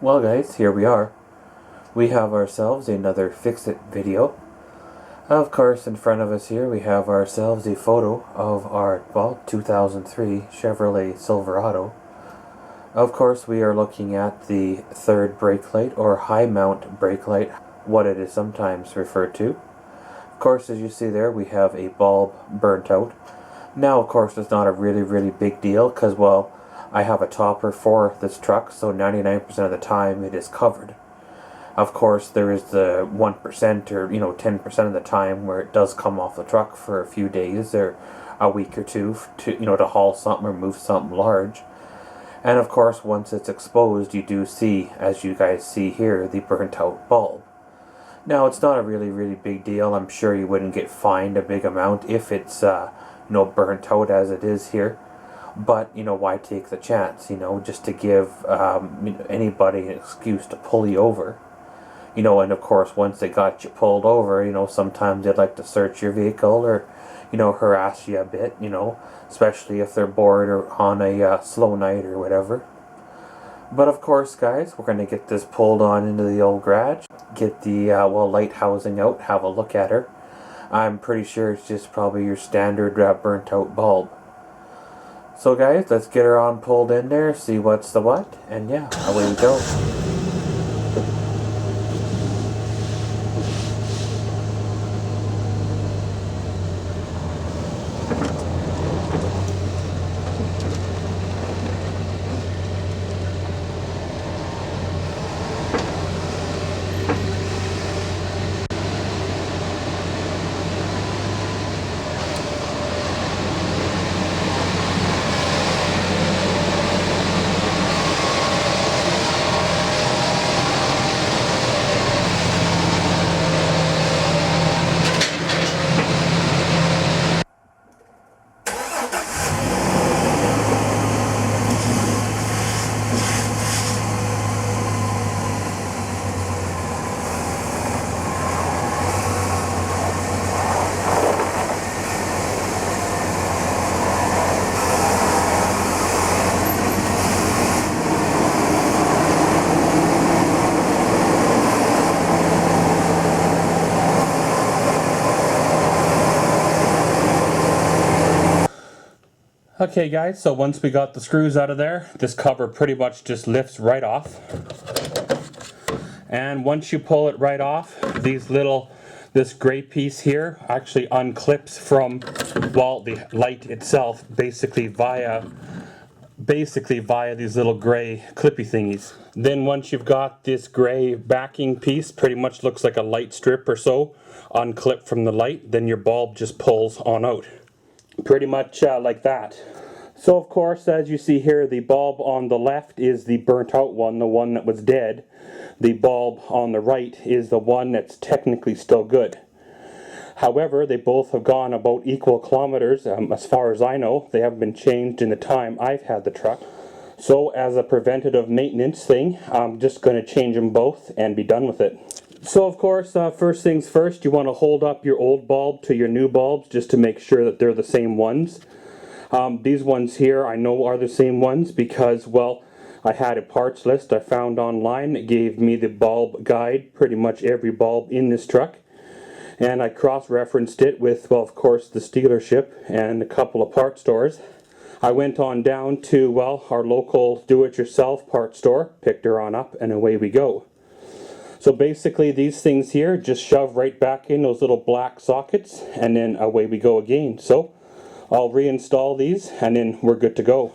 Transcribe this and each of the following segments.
Well guys, here we are. We have ourselves another fix-it video. Of course, in front of us here we have ourselves a photo of our, 2003 Chevrolet Silverado. Of course, we are looking at the third brake light, or high mount brake light, what it is sometimes referred to. Of course, as you see there, we have a bulb burnt out. Now, of course, it's not a really big deal because, well, I have a topper for this truck, so 99% of the time it is covered. Of course, there is the 1% or 10% of the time where it does come off the truck for a few days or a week or two to haul something or move something large. And of course, once it's exposed, you do see, as you guys see here, the burnt out bulb. Now, it's not a really big deal. I'm sure you wouldn't get fined a big amount if it's burnt out as it is here. But, why take the chance, just to give anybody an excuse to pull you over. And of course, once they got you pulled over, sometimes they'd like to search your vehicle or, harass you a bit, especially if they're bored or on a slow night or whatever. But of course, guys, we're going to get this pulled on into the old garage, get the, light housing out, have a look at her. I'm pretty sure it's just probably your standard burnt out bulb. So guys, let's get her on pulled in there, see what's the what, and yeah, away we go. Okay guys, so once we got the screws out of there, this cover pretty much just lifts right off. And once you pull it right off, this gray piece here actually unclips from, the light itself, basically via these little gray clippy thingies. Then once you've got this gray backing piece, pretty much looks like a light strip or so, unclipped from the light, then your bulb just pulls on out. Pretty much like that. So of course, as you see here, the bulb on the left is the burnt out one, the one that was dead. The bulb on the right is the one that's technically still good. However, they both have gone about equal kilometers, as far as I know. They haven't been changed in the time I've had the truck. So as a preventative maintenance thing, I'm just going to change them both and be done with it. So of course, first things first, you want to hold up your old bulb to your new bulbs just to make sure that they're the same ones. These ones here I know are the same ones because, I had a parts list I found online that gave me the bulb guide, pretty much every bulb in this truck. And I cross-referenced it with, of course, the dealership and a couple of part stores. I went on down to, our local do-it-yourself part store, picked her on up, and away we go. So basically these things here just shove right back in those little black sockets and then away we go again. So I'll reinstall these and then we're good to go.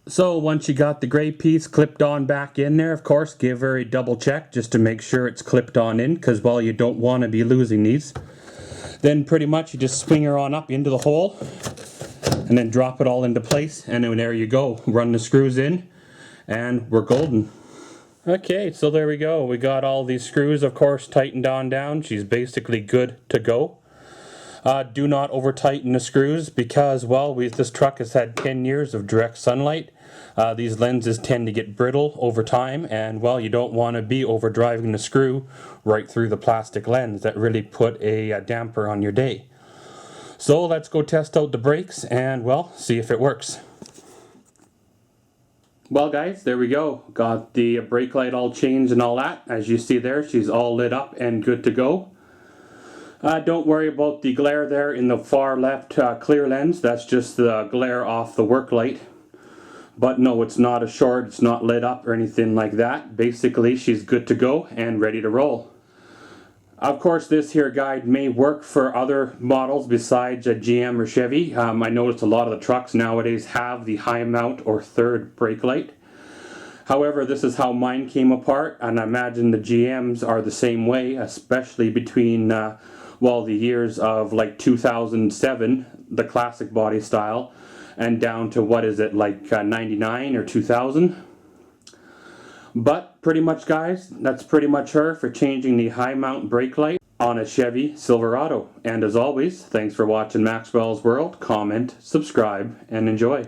So once you got the gray piece clipped on back in there, of course, give her a double check just to make sure it's clipped on in because, you don't want to be losing these. Then pretty much you just swing her on up into the hole and then drop it all into place and then there you go. Run the screws in and we're golden. Okay, so there we go. We got all these screws, of course, tightened on down. She's basically good to go. Do not over tighten the screws because, this truck has had 10 years of direct sunlight. These lenses tend to get brittle over time and, you don't want to be overdriving the screw right through the plastic lens. That really put a damper on your day. So let's go test out the brakes and, see if it works. Well guys, there we go. Got the brake light all changed and all that. As you see there, she's all lit up and good to go. Don't worry about the glare there in the far left clear lens. That's just the glare off the work light. But no, it's not a short, it's not lit up or anything like that. Basically, she's good to go and ready to roll. Of course, this here guide may work for other models besides a GM or Chevy. I noticed a lot of the trucks nowadays have the high mount or third brake light. However, this is how mine came apart, and I imagine the GMs are the same way, especially between the years of like 2007, the classic body style, and down to what is it, like 99 or 2000. But pretty much guys, that's pretty much her for changing the high mount brake light on a Chevy Silverado. And as always, thanks for watching Maxwell's World. Comment, subscribe, and enjoy.